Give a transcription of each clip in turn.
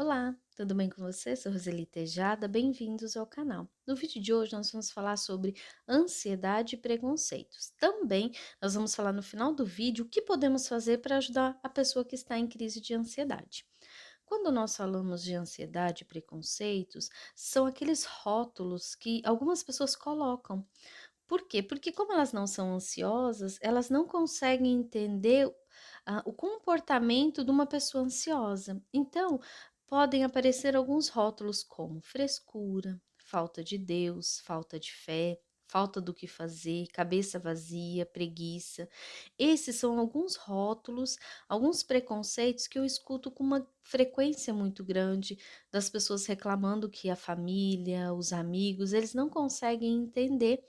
Olá, tudo bem com você? Sou Roseli Tejada, bem-vindos ao canal. No vídeo de hoje nós vamos falar sobre ansiedade e preconceitos. Também nós vamos falar no final do vídeo o que podemos fazer para ajudar a pessoa que está em crise de ansiedade. Quando nós falamos de ansiedade e preconceitos, são aqueles rótulos que algumas pessoas colocam. Por quê? Porque como elas não são ansiosas, elas não conseguem entender o comportamento de uma pessoa ansiosa. Então, podem aparecer alguns rótulos como frescura, falta de Deus, falta de fé, falta do que fazer, cabeça vazia, preguiça. Esses são alguns rótulos, alguns preconceitos que eu escuto com uma frequência muito grande das pessoas reclamando que a família, os amigos, eles não conseguem entender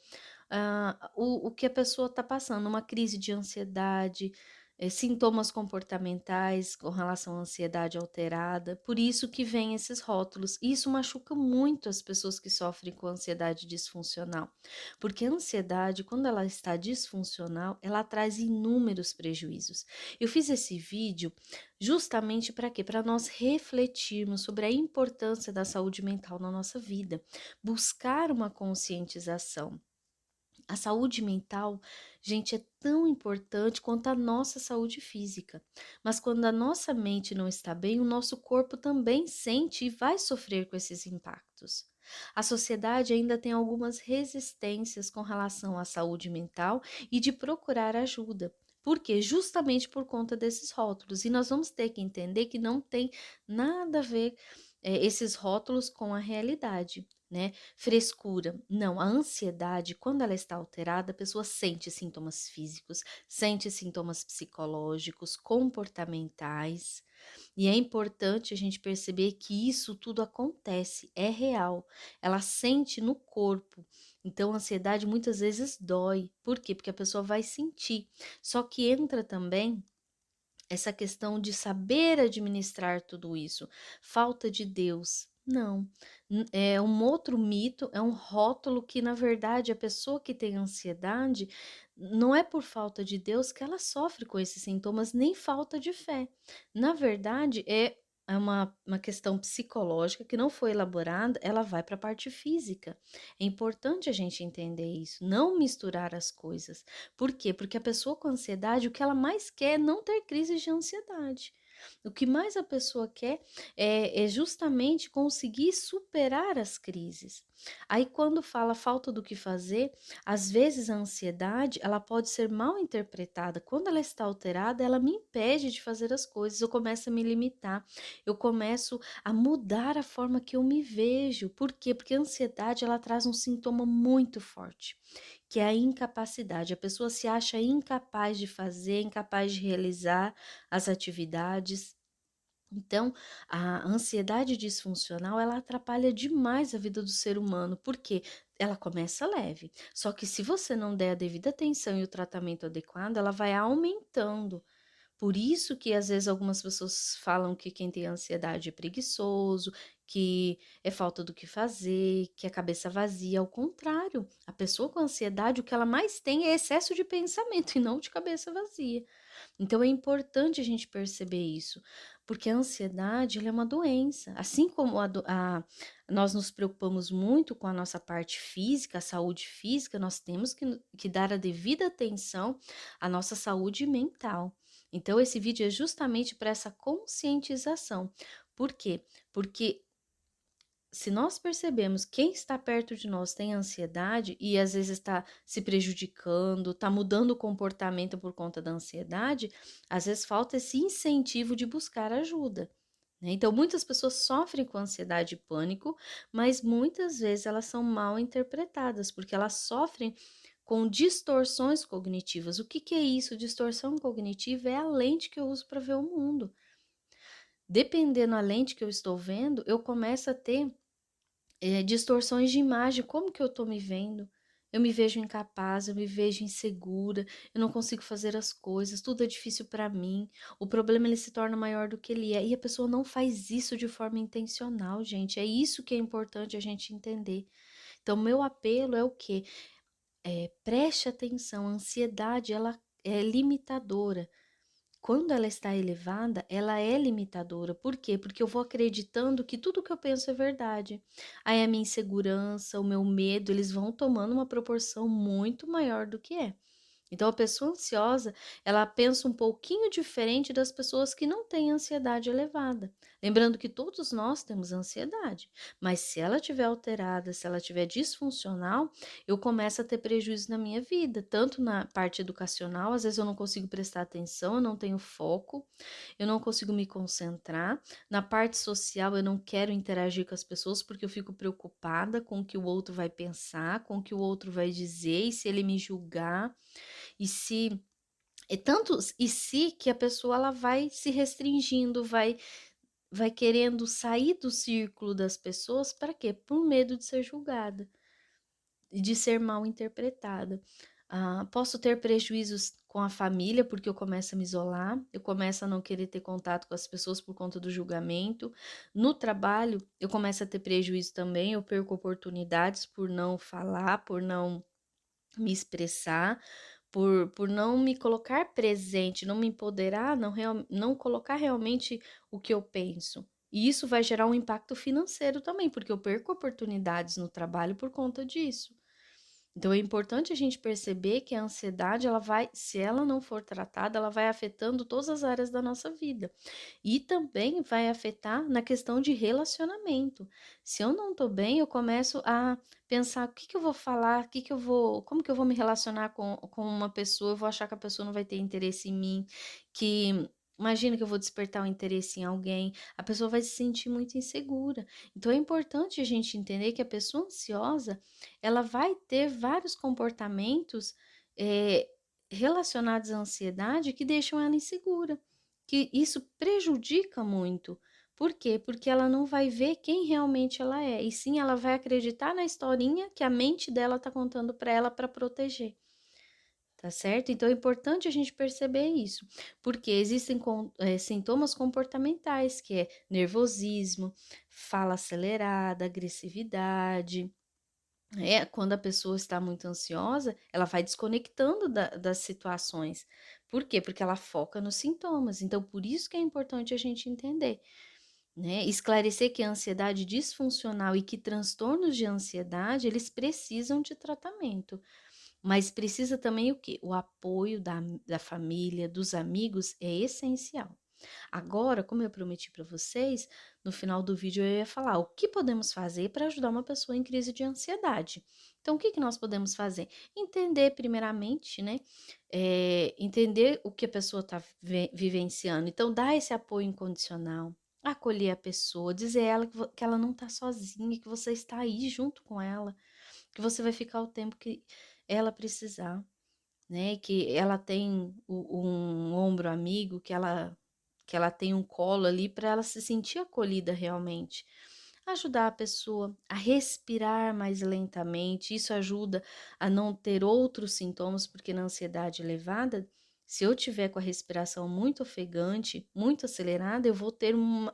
o que a pessoa está passando, uma crise de ansiedade, sintomas comportamentais com relação à ansiedade alterada, por isso que vem esses rótulos. Isso machuca muito as pessoas que sofrem com ansiedade disfuncional, porque a ansiedade, quando ela está disfuncional, ela traz inúmeros prejuízos. Eu fiz esse vídeo justamente para quê? Para nós refletirmos sobre a importância da saúde mental na nossa vida, buscar uma conscientização. A saúde mental, gente, é tão importante quanto a nossa saúde física. Mas quando a nossa mente não está bem, o nosso corpo também sente e vai sofrer com esses impactos. A sociedade ainda tem algumas resistências com relação à saúde mental e de procurar ajuda. Por quê? Justamente por conta desses rótulos. E nós vamos ter que entender que não tem nada a ver esses rótulos com a realidade, né? Frescura. Não, a ansiedade, quando ela está alterada, a pessoa sente sintomas físicos, sente sintomas psicológicos, comportamentais, e é importante a gente perceber que isso tudo acontece, é real. Ela sente no corpo. Então, a ansiedade muitas vezes dói. Por quê? Porque a pessoa vai sentir. Só que entra também essa questão de saber administrar tudo isso. Falta de Deus. Não, é um outro mito, é um rótulo que, na verdade, a pessoa que tem ansiedade, não é por falta de Deus que ela sofre com esses sintomas, nem falta de fé. Na verdade, é uma questão psicológica que não foi elaborada, ela vai para a parte física. É importante a gente entender isso, não misturar as coisas. Por quê? Porque a pessoa com ansiedade, o que ela mais quer é não ter crises de ansiedade. O que mais a pessoa quer é justamente conseguir superar as crises. Aí, quando fala falta do que fazer, às vezes a ansiedade ela pode ser mal interpretada. Quando ela está alterada, ela me impede de fazer as coisas. Eu começo a me limitar. Eu começo a mudar a forma que eu me vejo. Por quê? Porque a ansiedade ela traz um sintoma muito forte, que é a incapacidade. A pessoa se acha incapaz de fazer, incapaz de realizar as atividades. Então, a ansiedade disfuncional, ela atrapalha demais a vida do ser humano, porque ela começa leve, só que se você não der a devida atenção e o tratamento adequado, ela vai aumentando. Por isso que às vezes algumas pessoas falam que quem tem ansiedade é preguiçoso, que é falta do que fazer, que é cabeça vazia. Ao contrário, a pessoa com ansiedade, o que ela mais tem é excesso de pensamento e não de cabeça vazia. Então é importante a gente perceber isso, porque a ansiedade ela é uma doença. Assim como nós nos preocupamos muito com a nossa parte física, a saúde física, nós temos que dar a devida atenção à nossa saúde mental. Então, esse vídeo é justamente para essa conscientização. Por quê? Porque se nós percebemos quem está perto de nós tem ansiedade e às vezes está se prejudicando, está mudando o comportamento por conta da ansiedade, às vezes falta esse incentivo de buscar ajuda, né? Então, muitas pessoas sofrem com ansiedade e pânico, mas muitas vezes elas são mal interpretadas, porque elas sofrem com distorções cognitivas. O que é isso? Distorção cognitiva é a lente que eu uso para ver o mundo. Dependendo da lente que eu estou vendo, eu começo a ter distorções de imagem, como que eu tô me vendo? Eu me vejo incapaz, eu me vejo insegura, eu não consigo fazer as coisas, tudo é difícil para mim. O problema ele se torna maior do que ele é. E a pessoa não faz isso de forma intencional, gente. É isso que é importante a gente entender. Então, meu apelo é o quê? Preste atenção, a ansiedade ela é limitadora. Quando ela está elevada, ela é limitadora. Por quê? Porque eu vou acreditando que tudo que eu penso é verdade. Aí a minha insegurança, o meu medo, eles vão tomando uma proporção muito maior do que é. Então, a pessoa ansiosa, ela pensa um pouquinho diferente das pessoas que não têm ansiedade elevada. Lembrando que todos nós temos ansiedade, mas se ela estiver alterada, se ela estiver disfuncional, eu começo a ter prejuízo na minha vida, tanto na parte educacional, às vezes eu não consigo prestar atenção, eu não tenho foco, eu não consigo me concentrar. Na parte social, eu não quero interagir com as pessoas porque eu fico preocupada com o que o outro vai pensar, com o que o outro vai dizer e se ele me julgar. E se é tanto e se que a pessoa ela vai se restringindo, vai querendo sair do círculo das pessoas para quê? Por medo de ser julgada, de ser mal interpretada. Posso ter prejuízos com a família, porque eu começo a me isolar, eu começo a não querer ter contato com as pessoas por conta do julgamento. No trabalho, eu começo a ter prejuízo também, eu perco oportunidades por não falar, por não me expressar, por não me colocar presente, não me empoderar, não colocar realmente o que eu penso. E isso vai gerar um impacto financeiro também, porque eu perco oportunidades no trabalho por conta disso. Então é importante a gente perceber que a ansiedade, ela vai, se ela não for tratada, ela vai afetando todas as áreas da nossa vida. E também vai afetar na questão de relacionamento. Se eu não tô bem, eu começo a pensar o que que eu vou falar, o que que eu vou, como que eu vou me relacionar com uma pessoa, eu vou achar que a pessoa não vai ter interesse em mim, que imagina que eu vou despertar o interesse em alguém, a pessoa vai se sentir muito insegura. Então é importante a gente entender que a pessoa ansiosa, ela vai ter vários comportamentos eh, relacionados à ansiedade que deixam ela insegura, que isso prejudica muito. Por quê? Porque ela não vai ver quem realmente ela é, e sim ela vai acreditar na historinha que a mente dela está contando para ela para proteger. Tá certo? Então é importante a gente perceber isso, porque existem sintomas comportamentais, que é nervosismo, fala acelerada, agressividade. Quando a pessoa está muito ansiosa, ela vai desconectando das situações. Por quê? Porque ela foca nos sintomas. Então, por isso que é importante a gente entender, né? Esclarecer que a ansiedade disfuncional e que transtornos de ansiedade, eles precisam de tratamento. Mas precisa também o quê? O apoio da família, dos amigos é essencial. Agora, como eu prometi para vocês, no final do vídeo eu ia falar o que podemos fazer para ajudar uma pessoa em crise de ansiedade. Então, o que que nós podemos fazer? Entender primeiramente, né? Entender o que a pessoa está vivenciando. Então, dar esse apoio incondicional, acolher a pessoa, dizer a ela que ela não está sozinha, que você está aí junto com ela, que você vai ficar o tempo que ela precisar, né? Que ela tem um ombro amigo, que ela tem um colo ali para ela se sentir acolhida realmente. Ajudar a pessoa a respirar mais lentamente, isso ajuda a não ter outros sintomas, porque na ansiedade elevada, se eu tiver com a respiração muito ofegante, muito acelerada, eu vou ter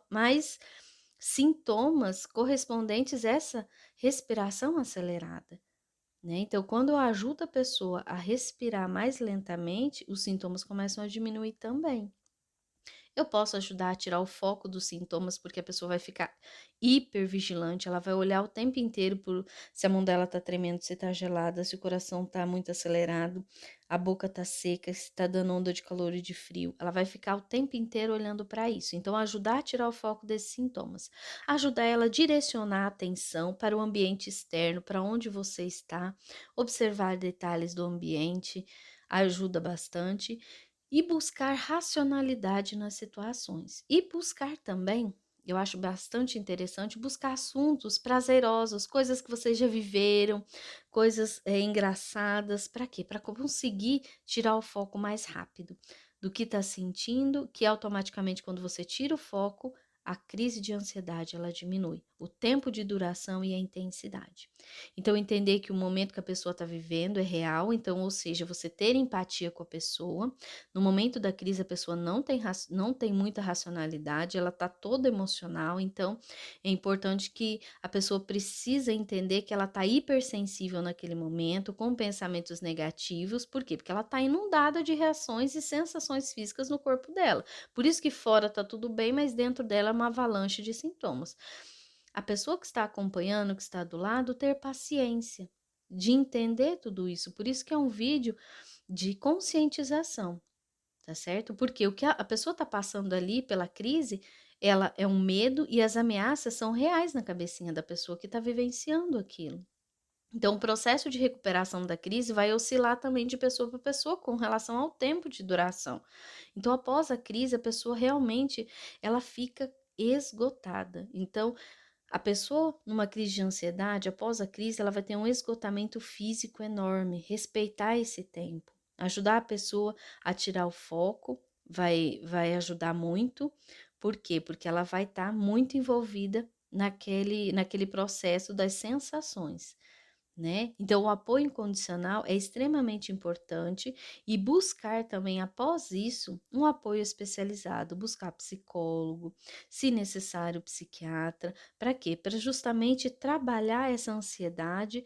mais sintomas correspondentes a essa respiração acelerada, né? Então, quando eu ajudo a pessoa a respirar mais lentamente, os sintomas começam a diminuir também. Eu posso ajudar a tirar o foco dos sintomas, porque a pessoa vai ficar hipervigilante, ela vai olhar o tempo inteiro por se a mão dela tá tremendo, se tá gelada, se o coração tá muito acelerado, a boca tá seca, se tá dando onda de calor e de frio. Ela vai ficar o tempo inteiro olhando para isso. Então, ajudar a tirar o foco desses sintomas. Ajudar ela a direcionar a atenção para o ambiente externo, para onde você está, observar detalhes do ambiente, ajuda bastante e buscar racionalidade nas situações. E buscar também, eu acho bastante interessante, buscar assuntos prazerosos, coisas que vocês já viveram, coisas engraçadas. Para quê? Para conseguir tirar o foco mais rápido do que está sentindo, que automaticamente, quando você tira o foco, a crise de ansiedade ela diminui, o tempo de duração e a intensidade. Então, entender que o momento que a pessoa está vivendo é real, então, ou seja, você ter empatia com a pessoa. No momento da crise, a pessoa não tem muita racionalidade, ela está toda emocional, então é importante que a pessoa precisa entender que ela está hipersensível naquele momento, com pensamentos negativos, por quê? Porque ela está inundada de reações e sensações físicas no corpo dela. Por isso que fora está tudo bem, mas dentro dela é uma avalanche de sintomas. A pessoa que está acompanhando, que está do lado, ter paciência de entender tudo isso. Por isso que é um vídeo de conscientização, tá certo? Porque o que a pessoa está passando ali pela crise, ela é um medo e as ameaças são reais na cabecinha da pessoa que está vivenciando aquilo. Então, o processo de recuperação da crise vai oscilar também de pessoa para pessoa com relação ao tempo de duração. Então, após a crise, a pessoa realmente ela fica esgotada. Então, a pessoa numa crise de ansiedade, após a crise, ela vai ter um esgotamento físico enorme. Respeitar esse tempo, ajudar a pessoa a tirar o foco, vai ajudar muito. Por quê? Porque ela vai estar muito envolvida naquele processo das sensações, né? Então, o apoio incondicional é extremamente importante e buscar também, após isso, um apoio especializado, buscar psicólogo, se necessário, psiquiatra. Para quê? Para justamente trabalhar essa ansiedade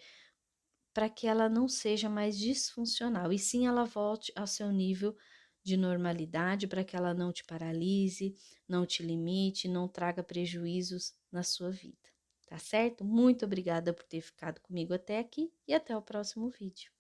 para que ela não seja mais disfuncional e sim ela volte ao seu nível de normalidade, para que ela não te paralise, não te limite, não traga prejuízos na sua vida. Tá certo? Muito obrigada por ter ficado comigo até aqui e até o próximo vídeo.